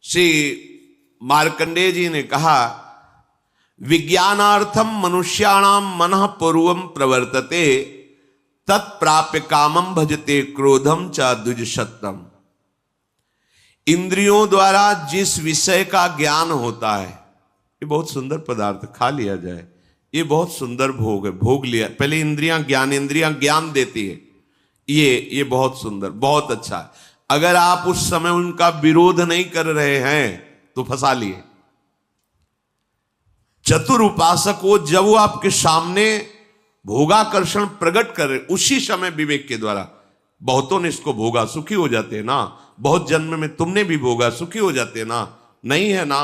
श्री मार्कंडेय जी ने कहा, विज्ञानार्थम मनुष्याणाम मनः पूर्वम प्रवर्तते तत्प्राप्य कामम भजते क्रोधम च द्विजशतम। इंद्रियों द्वारा जिस विषय का ज्ञान होता है, ये बहुत सुंदर पदार्थ, खा लिया जाए, ये बहुत सुंदर भोग है, भोग लिया, पहले इंद्रियां ज्ञान देती है, ये बहुत सुंदर, बहुत अच्छा है। अगर आप उस समय उनका विरोध नहीं कर रहे हैं तो फंसा लिए। चतुर उपासक वो, जब वो आपके सामने भोगाकर्षण प्रकट करे, उसी समय विवेक के द्वारा, बहुतों ने इसको भोगा, सुखी हो जाते हैं ना, बहुत जन्म में तुमने भी भोगा, सुखी हो जाते हैं ना, नहीं है ना,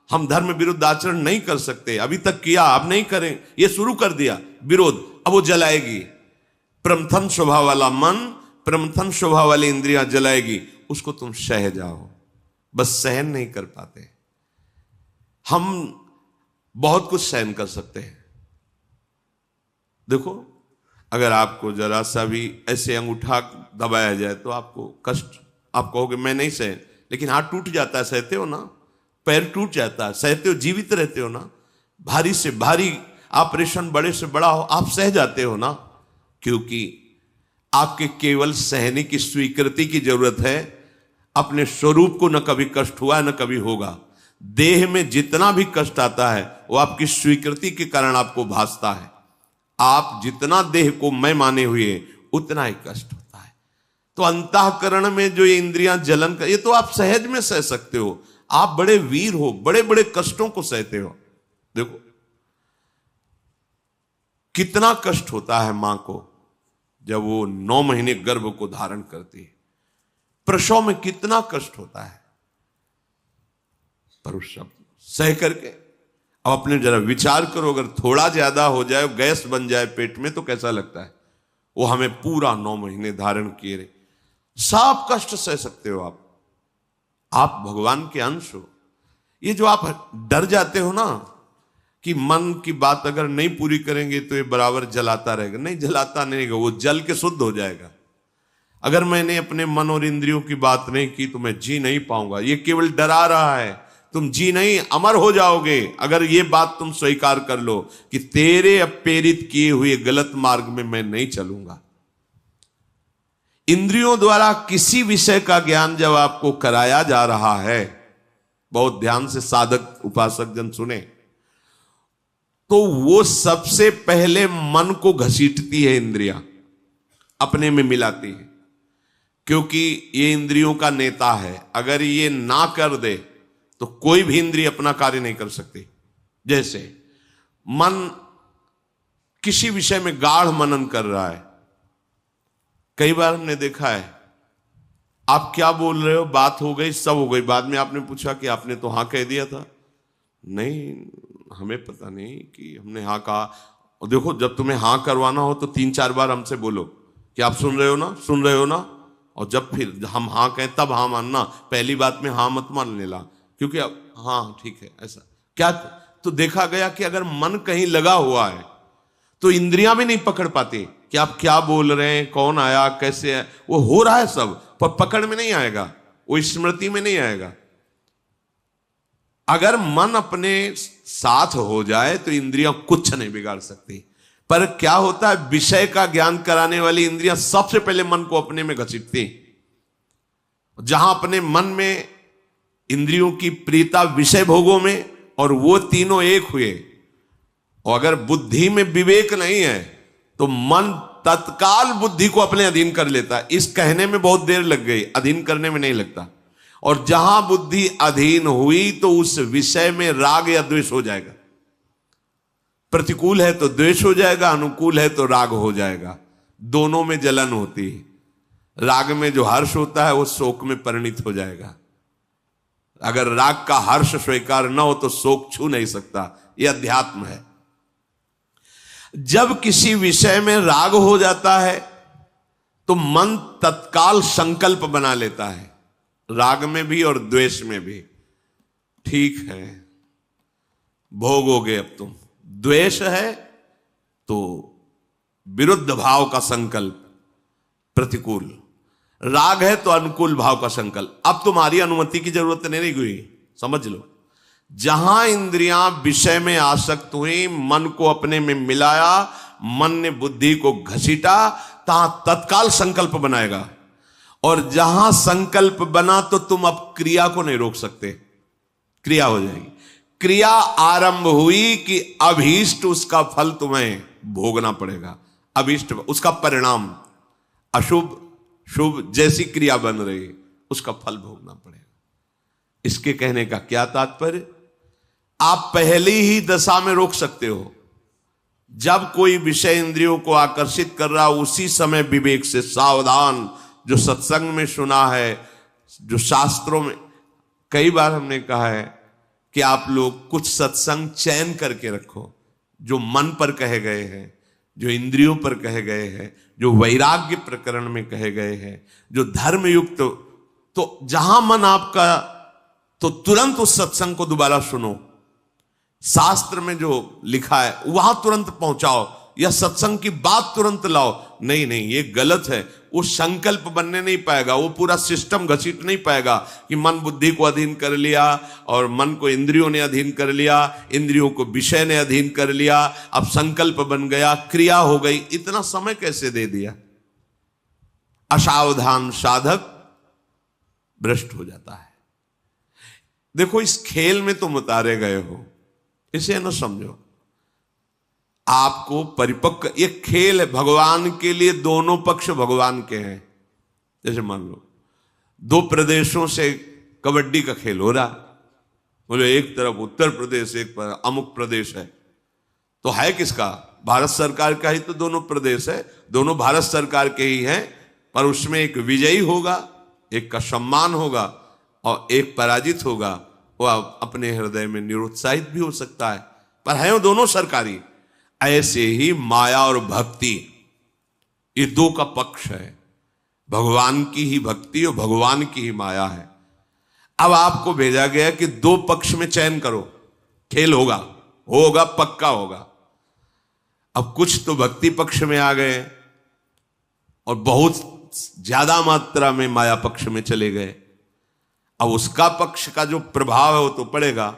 हम धर्म विरुद्ध आचरण नहीं कर सकते, अभी तक किया अब नहीं करें, ये शुरू कर दिया विरोध, अब वो जलाएगी। प्रमथन स्वभाव वाला मन, प्रमथन स्वभाव वाली इंद्रियां जलाएगी, उसको तुम सह जाओ, बस सहन नहीं कर पाते। हम बहुत कुछ सहन कर सकते हैं। देखो, अगर आपको जरा सा भी ऐसे अंगूठा दबाया जाए तो आपको कष्ट, आप कहोगे मैं नहीं सहन, लेकिन हाथ टूट जाता है, सहते हो ना, पैर टूट जाता है, सहते हो, जीवित रहते हो ना, भारी से भारी ऑपरेशन, बड़े से बड़ा हो, आप सह जाते हो ना, क्योंकि आपके केवल सहने की स्वीकृति की जरूरत है। अपने स्वरूप को न कभी कष्ट हुआ न कभी होगा। देह में जितना भी कष्ट आता है वो आपकी स्वीकृति के कारण आपको भासता है। आप जितना देह को मैं माने हुए उतना ही कष्ट होता है। तो अंतःकरण में जो ये इंद्रियां जलन कर, ये तो आप सहज में सह सकते हो, आप बड़े वीर हो, बड़े बड़े कष्टों को सहते हो। देखो कितना कष्ट होता है मां को जब वो 9 महीने गर्भ को धारण करती है, प्रसव में कितना कष्ट होता है, पर उस सब सह करके अब अपने जरा विचार करो, अगर थोड़ा ज्यादा हो जाए, गैस बन जाए पेट में तो कैसा लगता है। वो हमें पूरा 9 महीने धारण किए रहे, सब कष्ट सह सकते हो आप भगवान के अंश हो। ये जो आप डर जाते हो ना कि मन की बात अगर नहीं पूरी करेंगे तो ये बराबर जलाता रहेगा, नहीं जलाता नहीं रहेगा, वो जल के शुद्ध हो जाएगा। अगर मैंने अपने मन और इंद्रियों की बात नहीं की तो मैं जी नहीं पाऊंगा, ये केवल डरा रहा है, तुम जी नहीं, अमर हो जाओगे अगर ये बात तुम स्वीकार कर लो कि तेरे प्रेरित किए हुए गलत मार्ग में मैं नहीं चलूंगा। इंद्रियों द्वारा किसी विषय का ज्ञान जब आपको कराया जा रहा है, बहुत ध्यान से साधक उपासक जन सुने, तो वो सबसे पहले मन को घसीटती है इंद्रियां, अपने में मिलाती है, क्योंकि ये इंद्रियों का नेता है। अगर ये ना कर दे तो कोई भी इंद्रिय अपना कार्य नहीं कर सकती। जैसे मन किसी विषय में गाढ़ मनन कर रहा है, कई बार हमने देखा है, आप क्या बोल रहे हो, बात हो गई, सब हो गई, बाद में आपने पूछा कि आपने तो हाँ कह दिया था, नहीं हमें पता नहीं कि हमने हाँ कहा। और देखो, जब तुम्हें हाँ करवाना हो तो 3-4 बार हमसे बोलो कि आप सुन रहे हो ना, सुन रहे हो ना, और जब फिर हम हाँ कहें तब हाँ मानना, पहली बात में हाँ मत मान लेना, क्योंकि अब हाँ ठीक है ऐसा क्या। तो देखा गया कि अगर मन कहीं लगा हुआ है तो इंद्रियां भी नहीं पकड़ पाती कि आप क्या बोल रहे हैं, कौन आया, कैसे है, वो हो रहा है सब, पर पकड़ में नहीं आएगा, वो स्मृति में नहीं आएगा। अगर मन अपने साथ हो जाए तो इंद्रियां कुछ नहीं बिगाड़ सकती। पर क्या होता है, विषय का ज्ञान कराने वाली इंद्रियां सबसे पहले मन को अपने में घसीटती। जहां अपने मन में इंद्रियों की प्रियता विषय भोगों में, और वो तीनों एक हुए, और अगर बुद्धि में विवेक नहीं है तो मन तत्काल बुद्धि को अपने अधीन कर लेता है। इस कहने में बहुत देर लग गई, अधीन करने में नहीं लगता। और जहां बुद्धि अधीन हुई तो उस विषय में राग या द्वेष हो जाएगा। प्रतिकूल है तो द्वेष हो जाएगा, अनुकूल है तो राग हो जाएगा। दोनों में जलन होती है। राग में जो हर्ष होता है वो शोक में परिणित हो जाएगा। अगर राग का हर्ष स्वीकार न हो तो शोक छू नहीं सकता। यह अध्यात्म है। जब किसी विषय में राग हो जाता है तो मन तत्काल संकल्प बना लेता है, राग में भी और द्वेष में भी। ठीक है, भोगोगे अब तुम। द्वेष है तो विरुद्ध भाव का संकल्प, प्रतिकूल। राग है तो अनुकूल भाव का संकल्प। अब तुम्हारी अनुमति की जरूरत नहीं हुई, समझ लो। जहां इंद्रियां विषय में आसक्त हुई, मन को अपने में मिलाया, मन ने बुद्धि को घसीटा, तहां तत्काल संकल्प बनाएगा। और जहां संकल्प बना तो तुम अब क्रिया को नहीं रोक सकते, क्रिया हो जाएगी। क्रिया आरंभ हुई कि अभीष्ट उसका फल तुम्हें भोगना पड़ेगा। अभीष्ट उसका परिणाम, अशुभ शुभ जैसी क्रिया बन रही है उसका फल भोगना पड़ेगा। इसके कहने का क्या तात्पर्य? आप पहली ही दशा में रोक सकते हो। जब कोई विषय इंद्रियों को आकर्षित कर रहा, उसी समय विवेक से सावधान। जो सत्संग में सुना है, जो शास्त्रों में कई बार हमने कहा है कि आप लोग कुछ सत्संग चयन करके रखो, जो मन पर कहे गए हैं, जो इंद्रियों पर कहे गए हैं, जो वैराग्य प्रकरण में कहे गए हैं, जो धर्म युक्त। तो जहां मन आपका, तो तुरंत उस सत्संग को दोबारा सुनो। शास्त्र में जो लिखा है वहां तुरंत पहुंचाओ, या सत्संग की बात तुरंत लाओ। नहीं नहीं, ये गलत है। वो संकल्प बनने नहीं पाएगा, वो पूरा सिस्टम घसीट नहीं पाएगा कि मन बुद्धि को अधीन कर लिया, और मन को इंद्रियों ने अधीन कर लिया, इंद्रियों को विषय ने अधीन कर लिया, अब संकल्प बन गया, क्रिया हो गई। इतना समय कैसे दे दिया? असावधान साधक भ्रष्ट हो जाता है। देखो, इस खेल में तुम उतारे गए हो, इसे न समझो। आपको परिपक्व, ये खेल है भगवान के लिए, दोनों पक्ष भगवान के हैं। जैसे मान लो दो प्रदेशों से कबड्डी का खेल हो रहा, बोले एक तरफ उत्तर प्रदेश, एक पर अमुक प्रदेश है, तो है किसका? भारत सरकार का ही तो दोनों प्रदेश है, दोनों भारत सरकार के ही हैं। पर उसमें एक विजयी होगा, एक का सम्मान होगा, और एक पराजित होगा। वो अपने हृदय में निरुत्साहित भी हो सकता है, पर है वो दोनों सरकारी। ऐसे ही माया और भक्ति, ये दो का पक्ष है। भगवान की ही भक्ति और भगवान की ही माया है। अब आपको भेजा गया कि दो पक्ष में चयन करो, खेल होगा, होगा पक्का होगा। अब कुछ तो भक्ति पक्ष में आ गए और बहुत ज्यादा मात्रा में माया पक्ष में चले गए। अब उसका पक्ष का जो प्रभाव है वो तो पड़ेगा,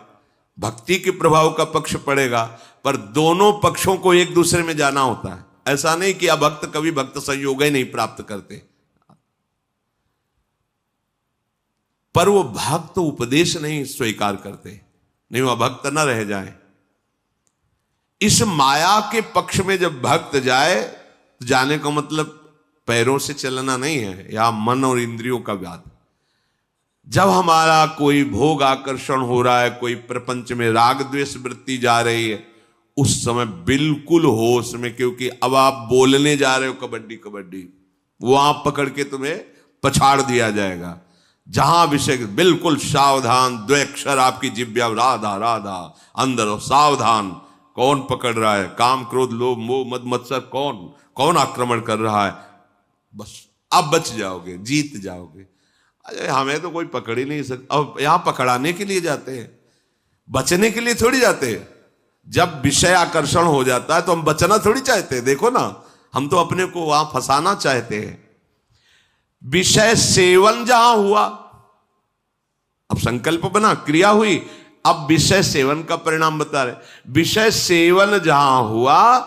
भक्ति के प्रभाव का पक्ष पड़ेगा, पर दोनों पक्षों को एक दूसरे में जाना होता है। ऐसा नहीं कि अभक्त कभी भक्त संयोग ही नहीं प्राप्त करते, पर वो भक्त उपदेश नहीं स्वीकार करते, नहीं वो भक्त न रह जाए। इस माया के पक्ष में जब भक्त जाए, तो जाने का मतलब पैरों से चलना नहीं है, या मन और इंद्रियों का व्याध। जब हमारा कोई भोग आकर्षण हो रहा है, कोई प्रपंच में राग द्वेष वृत्ति जा रही है, उस समय बिल्कुल होश में, क्योंकि अब आप बोलने जा रहे हो कबड्डी कबड्डी, वहां पकड़ के तुम्हें पछाड़ दिया जाएगा। जहां विषय बिल्कुल सावधान, द्वैक्षर आपकी जिब्या, राधा राधा अंदर हो, सावधान। कौन पकड़ रहा है? काम क्रोध लोभ मोह मद मत्सर, कौन आक्रमण कर रहा है? बस अब बच जाओगे, जीत जाओगे। अरे हमें तो कोई पकड़ ही नहीं सकता। अब यहां पकड़ाने के लिए जाते हैं, बचने के लिए थोड़ी जाते हैं। जब विषय आकर्षण हो जाता है तो हम बचना थोड़ी चाहते हैं। देखो ना, हम तो अपने को वहां फंसाना चाहते हैं। विषय सेवन जहां हुआ, अब संकल्प बना, क्रिया हुई, अब विषय सेवन का परिणाम बता रहे। विषय सेवन जहां हुआ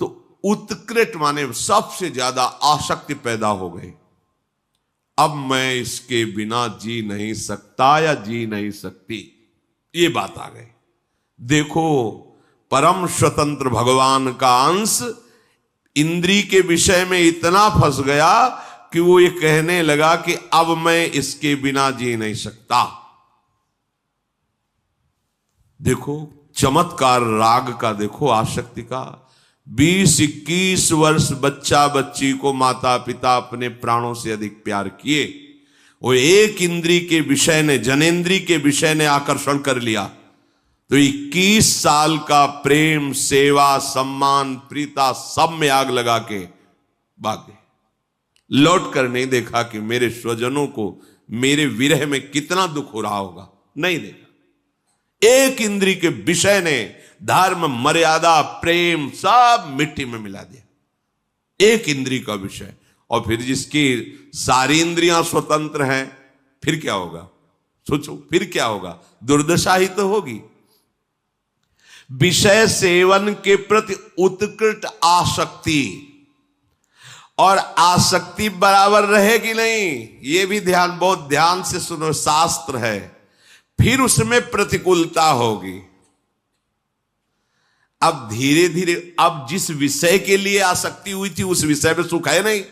तो उत्कृष्ट माने सबसे ज्यादा आसक्ति पैदा हो गई। अब मैं इसके बिना जी नहीं सकता या जी नहीं सकती, ये बात आ गई। देखो, परम स्वतंत्र भगवान का अंश इंद्री के विषय में इतना फंस गया कि वो ये कहने लगा कि अब मैं इसके बिना जी नहीं सकता। देखो चमत्कार राग का, देखो आसक्ति का। 20-21 वर्ष बच्चा बच्ची को माता पिता अपने प्राणों से अधिक प्यार किए, वो एक इंद्री के विषय ने, जनेंद्री के विषय ने आकर्षण कर लिया, तो 21 साल का प्रेम सेवा सम्मान प्रीता सब में आग लगा के भाग गए। लौट कर नहीं देखा कि मेरे स्वजनों को मेरे विरह में कितना दुख हो रहा होगा, नहीं देखा। एक इंद्री के विषय ने धर्म मर्यादा प्रेम सब मिट्टी में मिला दिया, एक इंद्री का विषय। और फिर जिसकी सारी इंद्रियां स्वतंत्र हैं, फिर क्या होगा? सोचो, फिर क्या होगा? दुर्दशा ही तो होगी। विषय सेवन के प्रति उत्कृष्ट आसक्ति, और आसक्ति बराबर रहेगी नहीं, यह भी ध्यान, बहुत ध्यान से सुनो, शास्त्र है। फिर उसमें प्रतिकूलता होगी। अब धीरे धीरे, अब जिस विषय के लिए आसक्ति हुई थी उस विषय में सुख है नहीं,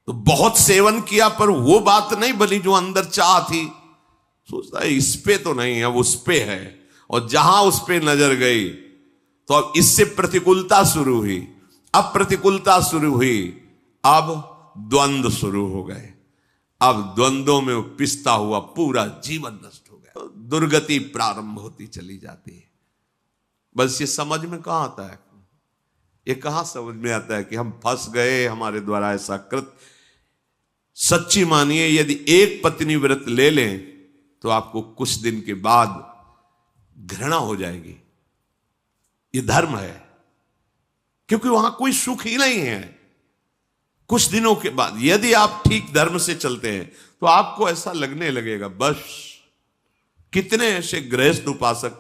तो बहुत सेवन किया पर वो बात नहीं बनी जो अंदर चाह थी। सोचता है इस पे तो नहीं, अब उस पे है, और जहां उस पे नजर गई तो अब इससे प्रतिकूलता शुरू हुई। अब प्रतिकूलता शुरू हुई, अब द्वंद्व शुरू हो गए। अब द्वंद्वों में पिसता हुआ पूरा जीवन नष्ट हो गया, दुर्गति प्रारंभ होती चली जाती है। बस ये समझ में कहां आता है, ये कहां समझ में आता है कि हम फंस गए, हमारे द्वारा ऐसा कृत। सच्ची मानिए, यदि एक पत्नी व्रत ले लें तो आपको कुछ दिन के बाद घृणा हो जाएगी। ये धर्म है, क्योंकि वहां कोई सुख ही नहीं है। कुछ दिनों के बाद यदि आप ठीक धर्म से चलते हैं तो आपको ऐसा लगने लगेगा, बस कितने ऐसे गृहस्थ उपासक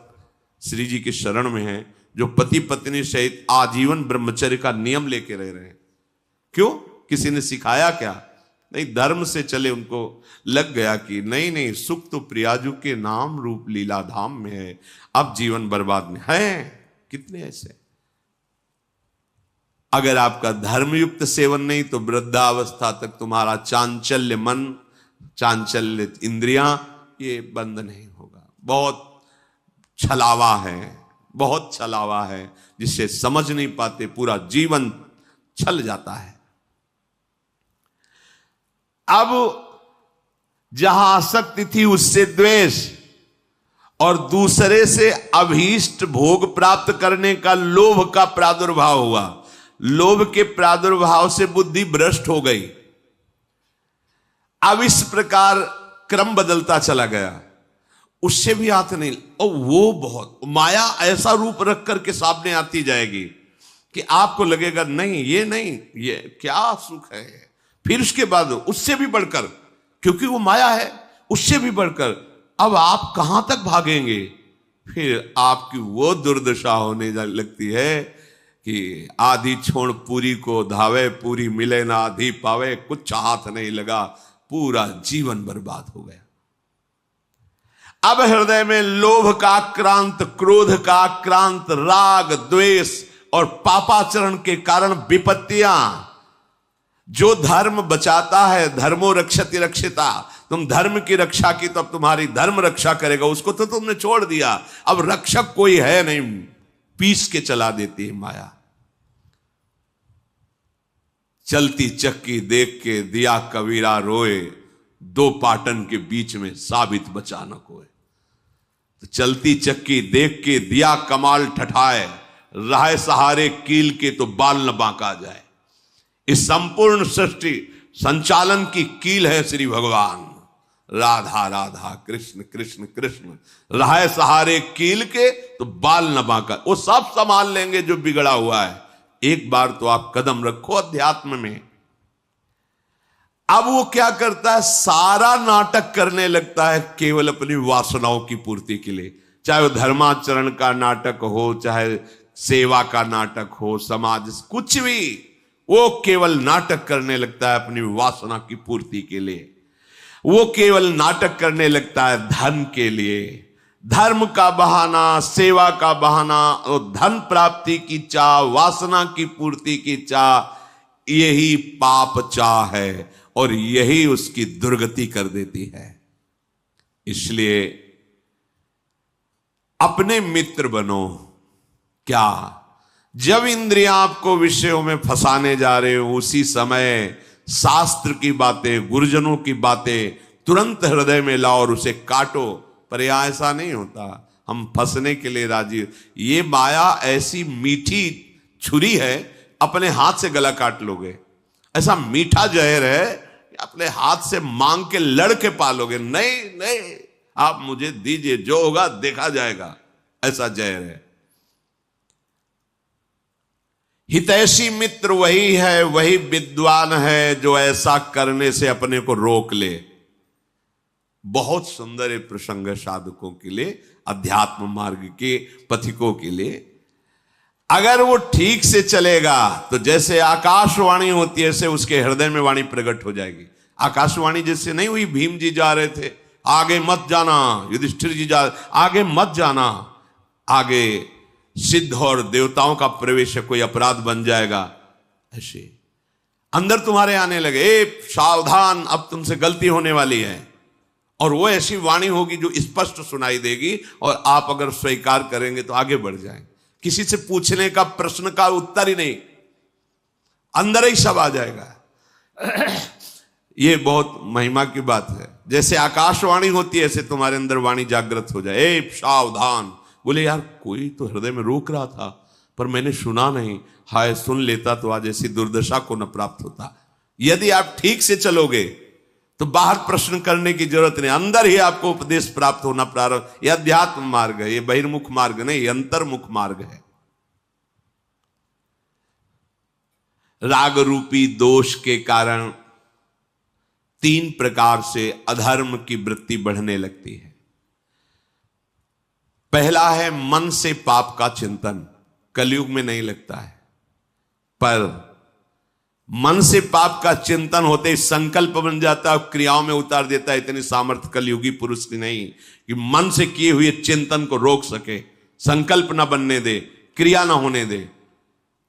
श्री जी के शरण में हैं जो पति पत्नी सहित आजीवन ब्रह्मचर्य का नियम लेके रह रहे हैं। क्यों? किसी ने सिखाया क्या? नहीं, धर्म से चले, उनको लग गया कि नहीं नहीं, सुख तो प्रियाजू के नाम रूप लीला धाम में है, अब जीवन बर्बाद में है। कितने ऐसे। अगर आपका धर्मयुक्त सेवन नहीं तो वृद्धावस्था तक तुम्हारा चांचल्य मन, चांचल्य इंद्रियां, ये बंद नहीं होगा। बहुत छलावा है, बहुत छलावा है, जिससे समझ नहीं पाते, पूरा जीवन छल जाता है। अब जहां आसक्ति थी उससे द्वेष, और दूसरे से अभीष्ट भोग प्राप्त करने का लोभ का प्रादुर्भाव हुआ। लोभ के प्रादुर्भाव से बुद्धि भ्रष्ट हो गई। अब इस प्रकार क्रम बदलता चला गया, उससे भी हाथ नहीं। और वो बहुत माया ऐसा रूप रख करके सामने आती जाएगी कि आपको लगेगा नहीं, ये नहीं, ये क्या सुख है। फिर उसके बाद उससे भी बढ़कर, क्योंकि वो माया है, उससे भी बढ़कर अब आप कहां तक भागेंगे। फिर आपकी वो दुर्दशा होने लगती है कि आधी छोड़ पूरी को धावे, पूरी मिले ना आधी पावे, कुछ हाथ नहीं लगा, पूरा जीवन बर्बाद हो गया। अब हृदय में लोभ का आक्रांत, क्रोध का आक्रांत, राग द्वेष और पापाचरण के कारण विपत्तियां। जो धर्म बचाता है, धर्मो रक्षति रक्षिता, तुम धर्म की रक्षा की तो अब तुम्हारी धर्म रक्षा करेगा, उसको तो तुमने छोड़ दिया। अब रक्षक कोई है नहीं, पीस के चला देती है माया। चलती चक्की देख के दिया कबीरा रोए, दो पाटन के बीच में साबित बचा न कोई। तो चलती चक्की देख के दिया कमाल ठठाए, राह सहारे कील के तो बाल न बांका जाए। इस संपूर्ण सृष्टि संचालन की कील है श्री भगवान। राधा राधा कृष्ण कृष्ण कृष्ण, राह सहारे कील के तो बाल न बांका। वो सब संभाल लेंगे जो बिगड़ा हुआ है। एक बार तो आप कदम रखो अध्यात्म में। अब वो क्या करता है, सारा नाटक करने लगता है केवल अपनी वासनाओं की पूर्ति के लिए। चाहे वो धर्माचरण का नाटक हो, चाहे सेवा का नाटक हो, समाज, कुछ भी, वो केवल नाटक करने लगता है अपनी वासना की पूर्ति के लिए। वो केवल नाटक करने लगता है धन के लिए। धर्म का बहाना, सेवा का बहाना, और धन प्राप्ति की चाह, वासना की पूर्ति की चाह, यही पाप चाह है और यही उसकी दुर्गति कर देती है। इसलिए अपने मित्र बनो। क्या? जब इंद्रियां आपको विषयों में फंसाने जा रहे हो, उसी समय शास्त्र की बातें, गुरुजनों की बातें तुरंत हृदय में लाओ और उसे काटो। पर यह ऐसा नहीं होता, हम फंसने के लिए राजी। ये माया ऐसी मीठी छुरी है, अपने हाथ से गला काट लोगे। ऐसा मीठा जहर है, अपने हाथ से मांग के लड़ के पालोगे। नहीं नहीं, आप मुझे दीजिए, जो होगा देखा जाएगा, ऐसा जहर है। हितैषी मित्र वही है, वही विद्वान है जो ऐसा करने से अपने को रोक ले। बहुत सुंदर एक प्रसंग है साधकों के लिए, अध्यात्म मार्ग के पथिकों के लिए। अगर वो ठीक से चलेगा तो जैसे आकाशवाणी होती है ऐसे उसके हृदय में वाणी प्रकट हो जाएगी। आकाशवाणी जैसे नहीं हुई, भीम जी जा रहे थे, आगे मत जाना, युधिष्ठिर जी जा आगे मत जाना, आगे सिद्ध और देवताओं का प्रवेश है, कोई अपराध बन जाएगा। ऐसे अंदर तुम्हारे आने लगे, ए सावधान, अब तुमसे गलती होने वाली है। और वो ऐसी वाणी होगी जो स्पष्ट सुनाई देगी, और आप अगर स्वीकार करेंगे तो आगे बढ़ जाएंगे। किसी से पूछने का, प्रश्न का उत्तर ही नहीं, अंदर ही सब आ जाएगा। ये बहुत महिमा की बात है। जैसे आकाशवाणी होती है ऐसे तुम्हारे अंदर वाणी जागृत हो जाए, ए सावधान। बोले यार कोई तो हृदय में रोक रहा था पर मैंने सुना नहीं, हाय सुन लेता तो आज ऐसी दुर्दशा को न प्राप्त होता। यदि आप ठीक से चलोगे तो बाहर प्रश्न करने की जरूरत नहीं, अंदर ही आपको उपदेश प्राप्त होना प्रारंभ। यह अध्यात्म मार्ग है, ये बहिर्मुख मार्ग नहीं, ये अंतर्मुख मार्ग है। राग रूपी दोष के कारण 3 प्रकार से अधर्म की वृत्ति बढ़ने लगती है। पहला है मन से पाप का चिंतन, कलयुग में नहीं लगता है, पर मन से पाप का चिंतन होते ही संकल्प बन जाता है, क्रियाओं में उतार देता है। इतनी सामर्थ्य कलयुगी पुरुष की नहीं कि मन से किए हुए चिंतन को रोक सके, संकल्प ना बनने दे, क्रिया ना होने दे।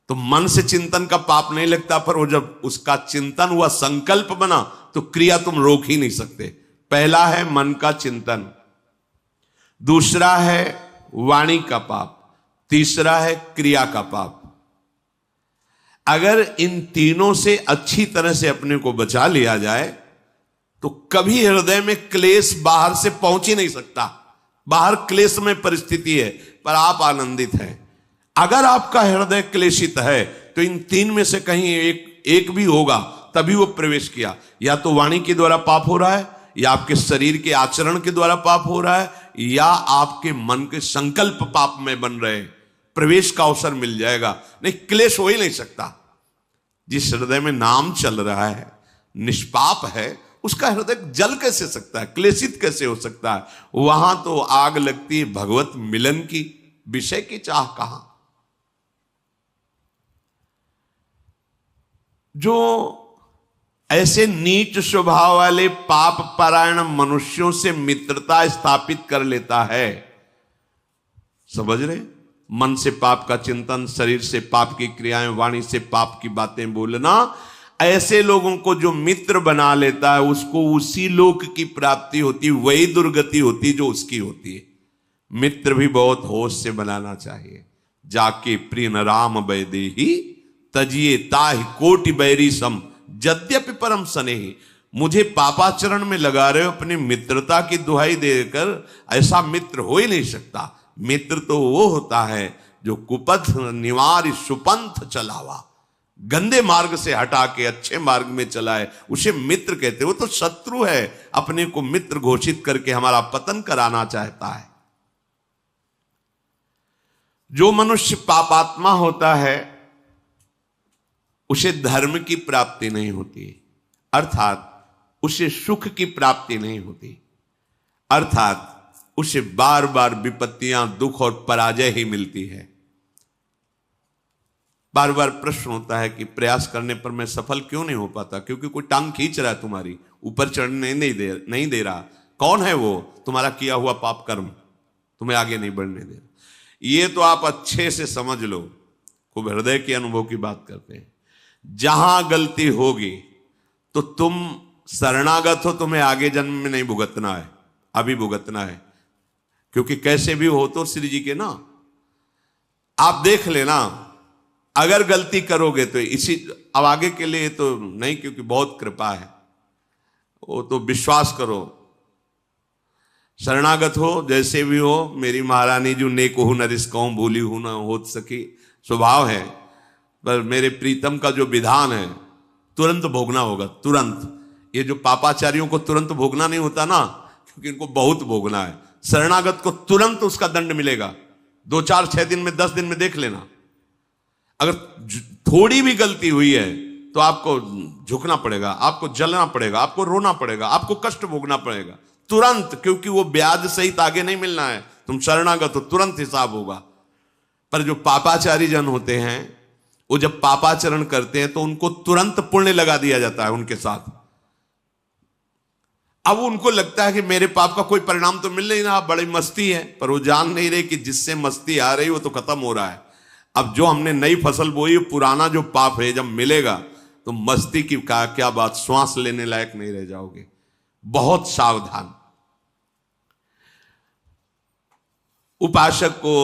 तो मन से चिंतन का पाप नहीं लगता, पर वो जब उसका चिंतन हुआ, संकल्प बना, तो क्रिया तुम रोक ही नहीं सकते। पहला है मन का चिंतन, दूसरा है वाणी का पाप, तीसरा है क्रिया का पाप। अगर इन तीनों से अच्छी तरह से अपने को बचा लिया जाए तो कभी हृदय में क्लेश बाहर से पहुंच ही नहीं सकता। बाहर क्लेश में परिस्थिति है पर आप आनंदित हैं। अगर आपका हृदय क्लेशित है तो इन 3 में से कहीं एक भी होगा, तभी वो प्रवेश किया। या तो वाणी के द्वारा पाप हो रहा है, या आपके शरीर के आचरण के द्वारा पाप हो रहा है, या आपके मन के संकल्प पाप में बन रहे हैं। प्रवेश का अवसर मिल जाएगा, नहीं क्लेश हो ही नहीं सकता। जिस हृदय में नाम चल रहा है, निष्पाप है, उसका हृदय जल कैसे सकता है, क्लेशित कैसे हो सकता है? वहां तो आग लगती है भगवत मिलन की, विषय की चाह कहां। जो ऐसे नीच स्वभाव वाले पाप परायण मनुष्यों से मित्रता स्थापित कर लेता है, समझ रहे, मन से पाप का चिंतन, शरीर से पाप की क्रियाएं, वाणी से पाप की बातें बोलना, ऐसे लोगों को जो मित्र बना लेता है उसको उसी लोक की प्राप्ति होती, वही दुर्गति होती जो उसकी होती है। मित्र भी बहुत होश से बनाना चाहिए। जाके प्रिय न राम बैदेही तजिए ताहि कोटि बैरी सम यद्यपि परम स्नेही। मुझे पापाचरण में लगा रहे हो अपनी मित्रता की दुहाई देकर, ऐसा मित्र हो ही नहीं सकता। मित्र तो वो होता है जो कुपथ निवार सुपंथ चलावा, गंदे मार्ग से हटा के अच्छे मार्ग में चलाए, उसे मित्र कहते। वो तो शत्रु है, अपने को मित्र घोषित करके हमारा पतन कराना चाहता है। जो मनुष्य पापात्मा होता है उसे धर्म की प्राप्ति नहीं होती, अर्थात उसे सुख की प्राप्ति नहीं होती, अर्थात उसे बार बार विपत्तियां, दुख और पराजय ही मिलती है। बार बार प्रश्न होता है कि प्रयास करने पर मैं सफल क्यों नहीं हो पाता? क्योंकि कोई टांग खींच रहा है तुम्हारी, ऊपर चढ़ने नहीं दे रहा। कौन है वो? तुम्हारा किया हुआ पाप कर्म तुम्हें आगे नहीं बढ़ने दे रहा। ये तो आप अच्छे से समझ लो, खूब हृदय के अनुभव की बात करते हैं। जहां गलती होगी तो तुम शरणागत हो, तुम्हें आगे जन्म में नहीं भुगतना है, अभी भुगतना है। क्योंकि कैसे भी हो तो श्री जी के ना, आप देख लेना, अगर गलती करोगे तो इसी, अब आगे के लिए तो नहीं, क्योंकि बहुत कृपा है, वो तो विश्वास करो। शरणागत हो, जैसे भी हो, मेरी महारानी जो नेक हो न रिस्कहूं, भूली हूं न हो सकी, स्वभाव है। पर मेरे प्रीतम का जो विधान है तुरंत भोगना होगा, तुरंत। ये जो पापाचारियों को तुरंत भोगना नहीं होता ना, क्योंकि इनको बहुत भोगना है। शरणागत को तुरंत उसका दंड मिलेगा, 2, 4, 6 दिन में, 10 दिन में देख लेना। अगर थोड़ी भी गलती हुई है तो आपको झुकना पड़ेगा, आपको जलना पड़ेगा, आपको रोना पड़ेगा, आपको कष्ट भोगना पड़ेगा तुरंत, क्योंकि वो ब्याज सहित आगे नहीं मिलना है। तुम शरणागत हो, तुरंत हिसाब होगा। पर जो पापाचारी जन होते हैं, वो जब पापाचरण करते हैं तो उनको तुरंत पुण्य लगा दिया जाता है उनके साथ। अब उनको लगता है कि मेरे पाप का कोई परिणाम तो मिल नहीं रहा, बड़ी मस्ती है, पर वो जान नहीं रहे कि जिससे मस्ती आ रही वो तो खत्म हो रहा है। अब जो हमने नई फसल बोई, पुराना जो पाप है जब मिलेगा तो मस्ती की क्या बात, श्वास लेने लायक नहीं रह जाओगे। बहुत सावधान। उपासक को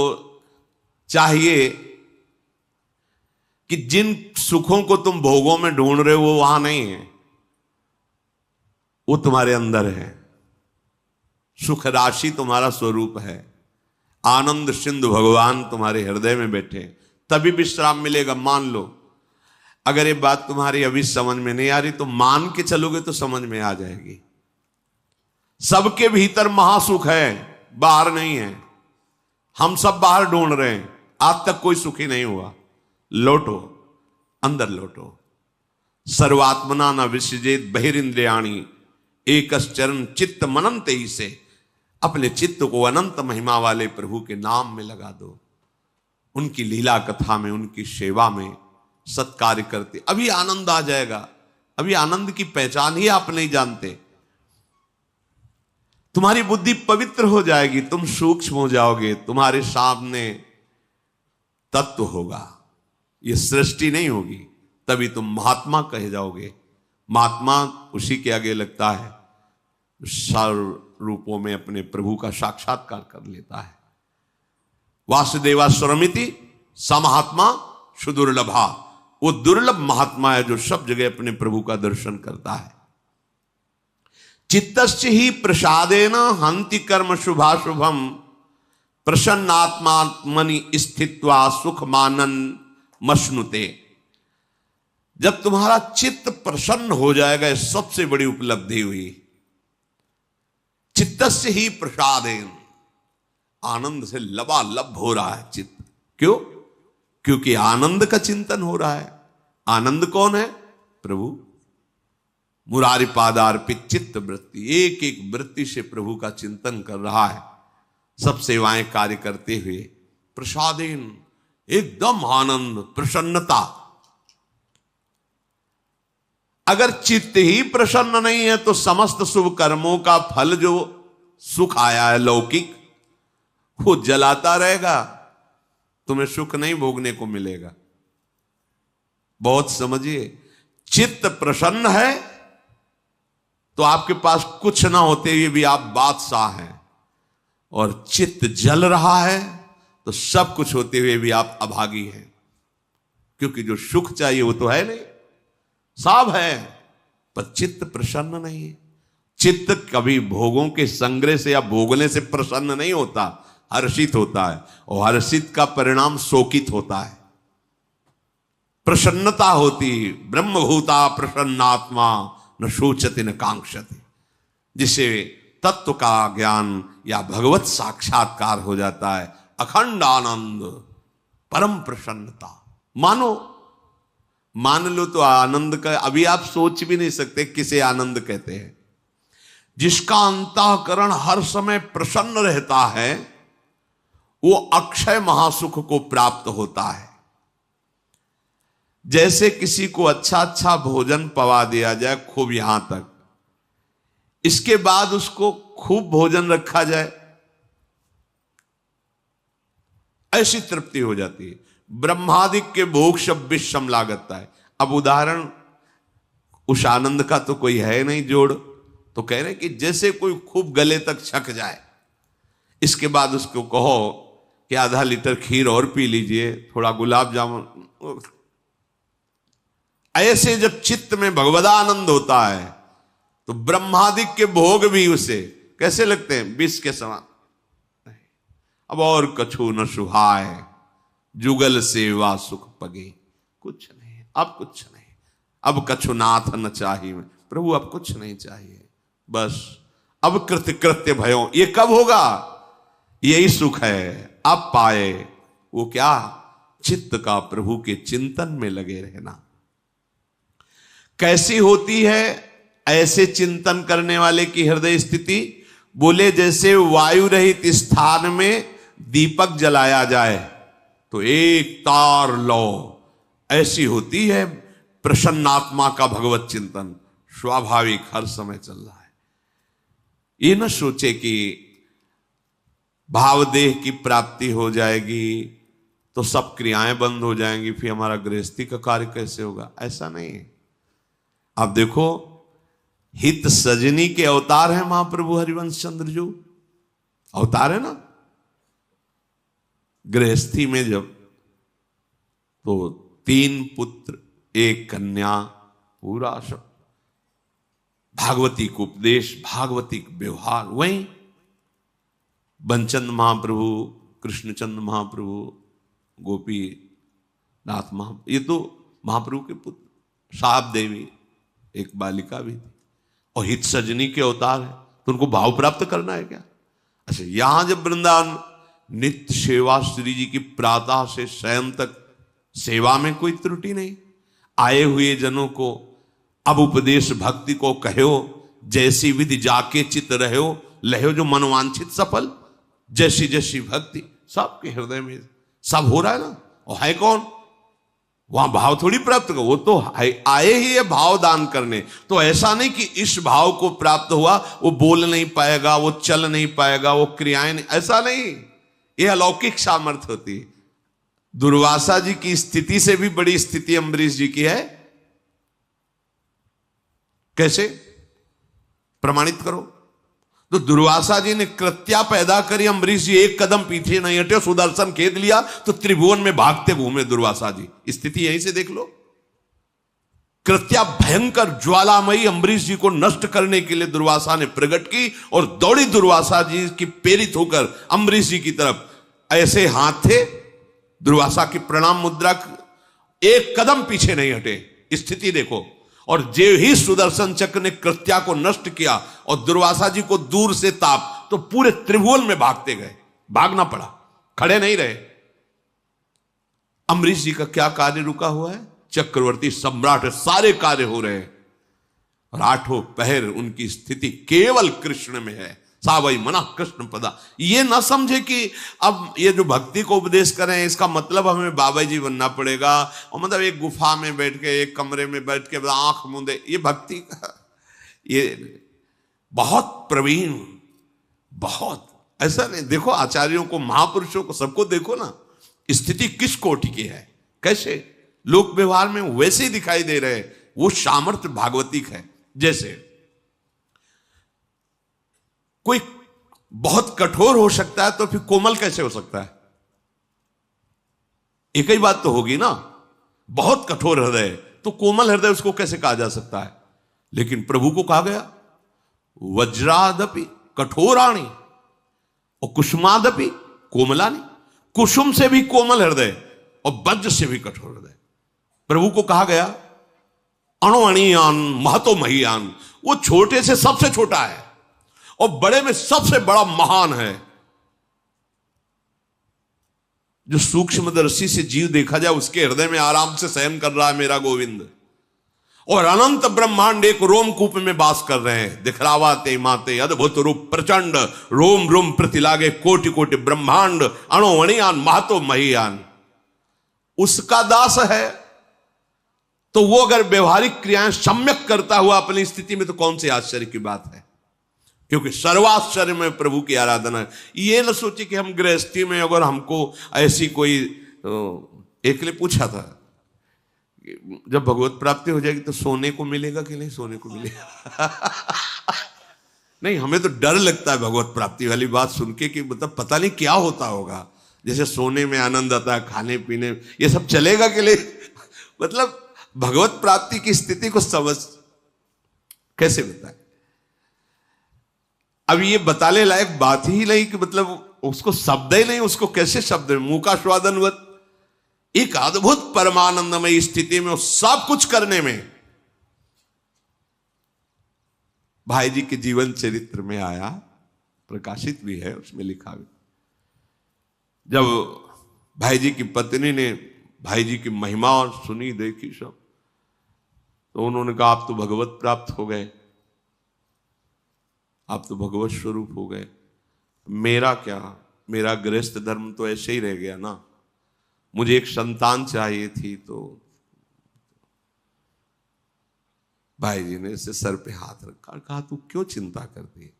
चाहिए कि जिन सुखों को तुम भोगों में ढूंढ रहे हो वो वहां नहीं है, वो तुम्हारे अंदर है। सुख राशि तुम्हारा स्वरूप है। आनंद सिंधु भगवान तुम्हारे हृदय में बैठे, तभी विश्राम मिलेगा। मान लो, अगर ये बात तुम्हारी अभी समझ में नहीं आ रही तो मान के चलोगे तो समझ में आ जाएगी। सबके भीतर महासुख है, बाहर नहीं है। हम सब बाहर ढूंढ रहे हैं, आज तक कोई सुखी नहीं हुआ। लौटो, अंदर लौटो। सर्वात्मना न विसृजेत बहिरिंद्रियाणि एकश्चरण चित्त मनंत ही से। अपने चित्त को अनंत महिमा वाले प्रभु के नाम में लगा दो, उनकी लीला कथा में, उनकी सेवा में सत्कार्य करते, अभी आनंद आ जाएगा। अभी आनंद की पहचान ही आप नहीं जानते। तुम्हारी बुद्धि पवित्र हो जाएगी, तुम सूक्ष्म हो जाओगे, तुम्हारे सामने तत्व होगा, ये सृष्टि नहीं होगी। तभी तुम महात्मा कहे जाओगे। महात्मा उसी के आगे लगता है सर्व रूपों में अपने प्रभु का साक्षात्कार कर लेता है। वासुदेवा स्वरमिति समहात्मा सुदुर्लभा। वो दुर्लभ महात्मा है जो सब जगह अपने प्रभु का दर्शन करता है। चित्तस्य ही प्रसादेन हंति कर्म शुभाशुभम प्रसन्नात्मात्मनि स्थित्वा सुख मानन मश्नुते। जब तुम्हारा चित्त प्रसन्न हो जाएगा, यह सबसे बड़ी उपलब्धि हुई। चित्तस्य ही प्रसादेन, आनंद से लबालब हो रहा है चित्त। क्यों? क्योंकि आनंद का चिंतन हो रहा है। आनंद कौन है? प्रभु। मुरारी पादार्पित चित्त वृत्ति, एक एक वृत्ति से प्रभु का चिंतन कर रहा है, सब सेवाएं कार्य करते हुए। प्रसादेन, एकदम आनंद, प्रसन्नता। अगर चित्त ही प्रसन्न नहीं है तो समस्त शुभ कर्मों का फल जो सुख आया है लौकिक, वो जलाता रहेगा, तुम्हें सुख नहीं भोगने को मिलेगा। बहुत समझिए, चित्त प्रसन्न है तो आपके पास कुछ ना होते हुए भी आप बादशाह हैं, और चित्त जल रहा है तो सब कुछ होते हुए भी आप अभागी हैं। क्योंकि जो सुख चाहिए वो तो है नहीं, सब है, पर चित्त प्रसन्न नहीं है। चित्त कभी भोगों के संग्रह से या भोगने से प्रसन्न नहीं होता, हर्षित होता है, और हर्षित का परिणाम शोकित होता है। प्रसन्नता होती, ब्रह्मभूता प्रसन्नात्मा न शोचति न कांक्षति। जिसे तत्व का ज्ञान या भगवत साक्षात्कार हो जाता है, अखंड आनंद, परम प्रसन्नता। मान लो तो आनंद का अभी आप सोच भी नहीं सकते किसे आनंद कहते हैं। जिसका अंतःकरण हर समय प्रसन्न रहता है वो अक्षय महासुख को प्राप्त होता है। जैसे किसी को अच्छा अच्छा भोजन पवा दिया जाए खूब यहां तक, इसके बाद उसको खूब भोजन रखा जाए, ऐसी तृप्ति हो जाती है। ब्रह्मादिक के भोग सब विषम लागता है। अब उदाहरण उस आनंद का तो कोई है नहीं जोड़, तो कह रहे कि जैसे कोई खूब गले तक छक जाए, इसके बाद उसको कहो कि आधा लीटर खीर और पी लीजिए, थोड़ा गुलाब जामुन। ऐसे जब चित्त में भगवदानंद होता है तो ब्रह्मादिक के भोग भी उसे कैसे लगते हैं? विष के समान। अब और कछु न सुहाय जुगल सेवा सुख पगे। कुछ नहीं, अब कुछ नहीं, अब कछु नाथ न चाहिए। प्रभु अब कुछ नहीं चाहिए, बस अब कृत्य भयो। ये कब होगा? यही सुख है, अब पाए। वो क्या? चित्त का प्रभु के चिंतन में लगे रहना। कैसी होती है ऐसे चिंतन करने वाले की हृदय स्थिति? बोले जैसे वायु रहित स्थान में दीपक जलाया जाए तो एक तार लो, ऐसी होती है प्रसन्नात्मा का भगवत चिंतन। स्वाभाविक हर समय चल रहा है। ये न सोचे कि भावदेह की प्राप्ति हो जाएगी तो सब क्रियाएं बंद हो जाएंगी, फिर हमारा गृहस्थी का कार्य कैसे होगा? ऐसा नहीं है। आप देखो, हित सजनी के अवतार है महाप्रभु हरिवंश चंद्र जो अवतार है ना। गृहस्थी में जब तो 3 पुत्र 1 कन्या, पूरा सब भागवती को उपदेश, भागवती का व्यवहार। वहीं बनचंद महाप्रभु, कृष्णचंद महाप्रभु, गोपी नाथ महाप्रभु, ये तो महाप्रभु के पुत्र। साहब देवी एक बालिका भी थी और हित सजनी के अवतार है, तो उनको भाव प्राप्त करना है क्या? अच्छा, यहां जब वृंदावन नित्य सेवा श्री जी की प्रातः से शयन तक सेवा में कोई त्रुटि नहीं। आए हुए जनों को अब उपदेश भक्ति को कहो, जैसी विधि जाके चित रहो, लहो जो मनवांछित सफल। जैसी जैसी भक्ति सबके हृदय में सब हो रहा है ना। और है कौन वहां भाव थोड़ी प्राप्त कर, वो तो आए ही है भाव दान करने। तो ऐसा नहीं कि इस भाव को प्राप्त हुआ वो बोल नहीं पाएगा, वो चल नहीं पाएगा, वो क्रियाएं नहीं, ऐसा नहीं। ये अलौकिक सामर्थ्य होती है। दुर्वासा जी की स्थिति से भी बड़ी स्थिति अम्बरीश जी की है। कैसे प्रमाणित करो? तो दुर्वासा जी ने कृत्या पैदा करी, अम्बरीश जी एक कदम पीछे नहीं हटे, सुदर्शन खेद लिया तो त्रिभुवन में भागते घूमे दुर्वासा जी। स्थिति यहीं से देख लो। कृत्या भयंकर ज्वालामयी अम्बरीश जी को नष्ट करने के लिए दुर्वासा ने प्रकट की और दौड़ी दुर्वासा जी की प्रेरित होकर अम्बरीश जी की तरफ। ऐसे हाथ थे दुर्वासा की प्रणाम मुद्रा, एक कदम पीछे नहीं हटे। स्थिति देखो। और जे ही सुदर्शन चक्र ने कृत्या को नष्ट किया और दुर्वासा जी को दूर से ताप, तो पूरे त्रिभुवन में भागते गए। भागना पड़ा, खड़े नहीं रहे। अम्बरीश जी का क्या कार्य रुका हुआ है? चक्रवर्ती सम्राट है, सारे कार्य हो रहे हैं और 8 पहर उनकी स्थिति केवल कृष्ण में है। सावई मना कृष्ण पदा। ये ना समझे कि अब ये जो भक्ति को उपदेश करें इसका मतलब हमें बाबा जी बनना पड़ेगा, और मतलब एक गुफा में बैठ के, एक कमरे में बैठ के आंख मूंदे, ये भक्ति का ये बहुत प्रवीण, बहुत ऐसा नहीं। देखो आचार्यों को, महापुरुषों को, सबको देखो ना, स्थिति किस कोटि की है, कैसे लोक व्यवहार में वैसे ही दिखाई दे रहे। वो सामर्थ्य भागवतिक है। जैसे कोई बहुत कठोर हो सकता है तो फिर कोमल कैसे हो सकता है? एक ही बात तो होगी ना। बहुत कठोर हृदय तो कोमल हृदय उसको कैसे कहा जा सकता है? लेकिन प्रभु को कहा गया वज्रादपि कठोराणी और कुसुमादपि कोमलानी। कुसुम से भी कोमल हृदय और वज्र से भी कठोर हृदय। प्रभु को कहा गया अणुअणियान महतो महियान। वो छोटे से सबसे छोटा है और बड़े में सबसे बड़ा महान है। जो सूक्ष्मदर्शी से जीव देखा जाए उसके हृदय में आराम से शयन कर रहा है मेरा गोविंद, और अनंत ब्रह्मांड एक रोमकूप में वास कर रहे हैं। दिखलावा ते माते अद्भुत रूप प्रचंड, रोम रोम प्रतिलागे कोटि कोटि ब्रह्मांड, अणुअणियान महतो महियान। उसका दास है तो वो अगर व्यवहारिक क्रियाएं सम्यक करता हुआ अपनी स्थिति में, तो कौन सी आश्चर्य की बात है? क्योंकि सर्वाश्चर्य में प्रभु की आराधना है। ये न सोचे कि हम गृहस्थी में अगर हमको ऐसी कोई, एक ने पूछा था जब भगवत प्राप्ति हो जाएगी तो सोने को मिलेगा कि नहीं? सोने को मिलेगा नहीं, हमें तो डर लगता है भगवत प्राप्ति वाली बात सुन के कि मतलब पता नहीं क्या होता होगा। जैसे सोने में आनंद आता है, खाने पीने, ये सब चलेगा कि नहीं? मतलब भगवत प्राप्ति की स्थिति को समझ कैसे बताए? अब ये बताने लायक बात ही नहीं कि मतलब उसको शब्द ही नहीं, उसको कैसे शब्द, मुंह का स्वादनवत एक अद्भुत परमानंदमय स्थिति में सब कुछ करने में। भाई जी के जीवन चरित्र में आया, प्रकाशित भी है, उसमें लिखा भी, जब भाई जी की पत्नी ने भाई जी की महिमा और सुनी, देखी सब, तो उन्होंने कहा आप तो भगवत प्राप्त हो गए, आप तो भगवत स्वरूप हो गए, मेरा क्या, मेरा गृहस्थ धर्म तो ऐसे ही रह गया ना, मुझे एक संतान चाहिए थी। तो भाई जी ने इसे सर पे हाथ रखा और कहा तू क्यों चिंता करती है,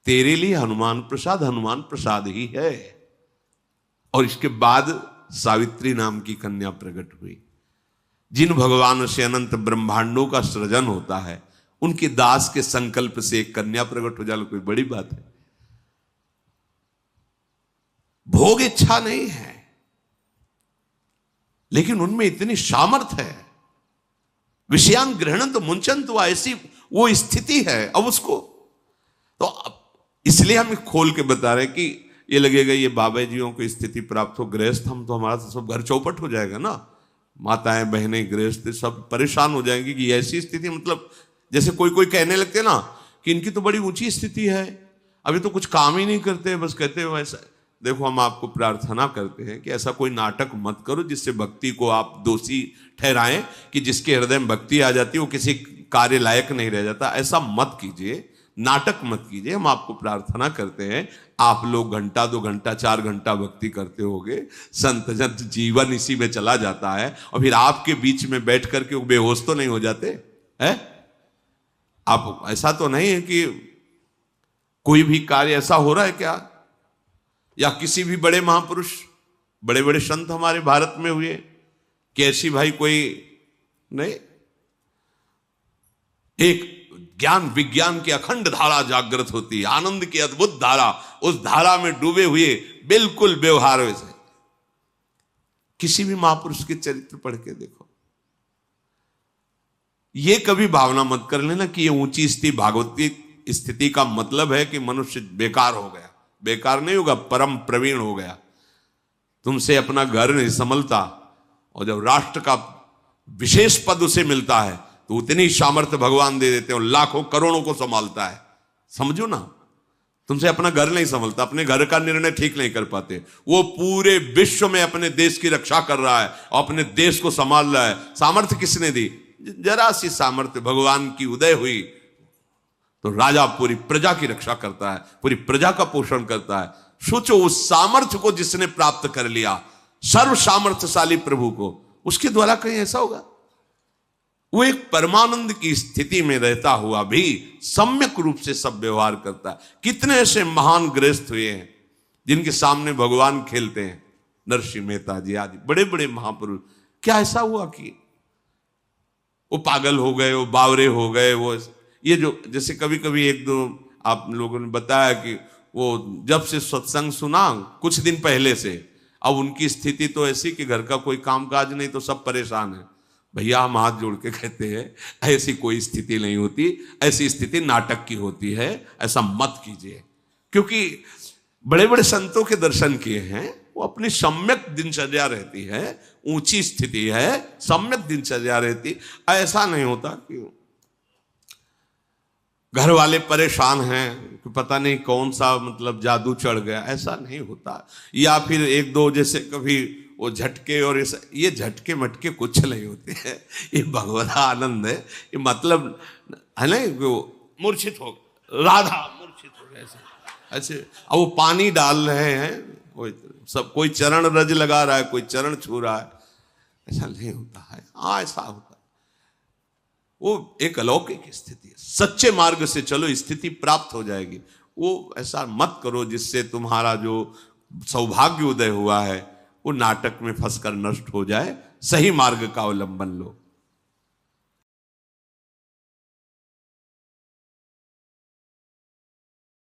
तेरे लिए हनुमान प्रसाद ही है। और इसके बाद सावित्री नाम की कन्या प्रकट हुई। जिन भगवान से अनंत ब्रह्मांडों का सृजन होता है, उनके दास के संकल्प से एक कन्या प्रकट हो जाए, कोई बड़ी बात है? भोग इच्छा नहीं है, लेकिन उनमें इतनी सामर्थ्य है। विषयान ग्रहण तो मुंचन, तो ऐसी वो स्थिति है। अब उसको तो इसलिए हम खोल के बता रहे हैं कि ये लगेगा ये बाबा जियों को स्थिति प्राप्त हो, गृहस्थ हम तो हमारा तो सब घर चौपट हो जाएगा ना, माताएं बहनें गृहस्थ सब परेशान हो जाएंगी कि ऐसी स्थिति, मतलब जैसे कोई कहने लगते ना कि इनकी तो बड़ी ऊंची स्थिति है, अभी तो कुछ काम ही नहीं करते, बस कहते हो ऐसा। देखो हम आपको प्रार्थना करते हैं कि ऐसा कोई नाटक मत करो जिससे भक्ति को आप दोषी ठहराएं, कि जिसके हृदय में भक्ति आ जाती है वो किसी कार्य लायक नहीं रह जाता। ऐसा मत कीजिए, नाटक मत कीजिए। हम आपको प्रार्थना करते हैं, आप लोग घंटा 2 घंटा 4 घंटा भक्ति करते होगे, संत जन जीवन इसी में चला जाता है, और फिर आपके बीच में बैठ करके वो बेहोश तो नहीं हो जाते हैं? आप ऐसा तो नहीं है कि कोई भी कार्य ऐसा हो रहा है क्या, या किसी भी बड़े महापुरुष बड़े बड़े संत हमारे भारत में हुए कि ऐसी भाई कोई नहीं? एक ज्ञान विज्ञान की अखंड धारा जागृत होती है, आनंद की अद्भुत धारा, उस धारा में डूबे हुए बिल्कुल व्यवहार वैसे। किसी भी महापुरुष के चरित्र पढ़ के देखो। ये कभी भावना मत कर लेना कि ये ऊंची स्थिति भागवती स्थिति का मतलब है कि मनुष्य बेकार हो गया। बेकार नहीं होगा, परम प्रवीण हो गया। तुमसे अपना घर नहीं संभलता, और जब राष्ट्र का विशेष पद उसे मिलता है तो उतनी सामर्थ्य भगवान दे देते हैं, लाखों करोड़ों को संभालता है। समझो ना, तुमसे अपना घर नहीं संभलता, अपने घर का निर्णय ठीक नहीं कर पाते, वो पूरे विश्व में अपने देश की रक्षा कर रहा है और अपने देश को संभाल रहा है। सामर्थ्य किसने दी? जरा सी सामर्थ्य भगवान की उदय हुई तो राजा पूरी प्रजा की रक्षा करता है, पूरी प्रजा का पोषण करता है। सोचो उस सामर्थ्य को जिसने प्राप्त कर लिया, सर्व सामर्थ्यशाली प्रभु को, उसके द्वारा कहीं ऐसा होगा? वो एक परमानंद की स्थिति में रहता हुआ भी सम्यक रूप से सब व्यवहार करता है। कितने ऐसे महान गृहस्थ हुए हैं जिनके सामने भगवान खेलते हैं, नरसिंह मेहता जी आदि बड़े बड़े महापुरुष। क्या ऐसा हुआ कि वो पागल हो गए, वो बावरे हो गए? वो ये जो जैसे कभी कभी 1-2 आप लोगों ने बताया कि वो जब से सत्संग सुना कुछ दिन पहले से, अब उनकी स्थिति तो ऐसी कि घर का कोई काम काज नहीं तो सब परेशान है। भैया हम हाथ जोड़ के कहते हैं ऐसी कोई स्थिति नहीं होती, ऐसी स्थिति नाटक की होती है, ऐसा मत कीजिए। क्योंकि बड़े बड़े संतों के दर्शन किए हैं, वो अपनी सम्यक दिनचर्या रहती है, ऊंची स्थिति है, सम्यक दिनचर्या रहती। ऐसा नहीं होता कि घर वाले परेशान हैं कि पता नहीं कौन सा मतलब जादू चढ़ गया, ऐसा नहीं होता। या फिर 1-2 जैसे कभी वो झटके, और ये झटके मटके कुछ नहीं होते हैं, ये भगवत आनंद है। ये मतलब है ना, मूर्छित हो राधा मूर्छित हो गए ऐसे, अब वो पानी डाल रहे हैं, सब कोई चरण रज लगा रहा है, कोई चरण छू रहा है, ऐसा नहीं होता है। हाँ ऐसा होता है, वो एक अलौकिक स्थिति है। सच्चे मार्ग से चलो, स्थिति प्राप्त हो जाएगी। वो ऐसा मत करो जिससे तुम्हारा जो सौभाग्य उदय हुआ है वो नाटक में फंसकर नष्ट हो जाए। सही मार्ग का अवलंबन लो।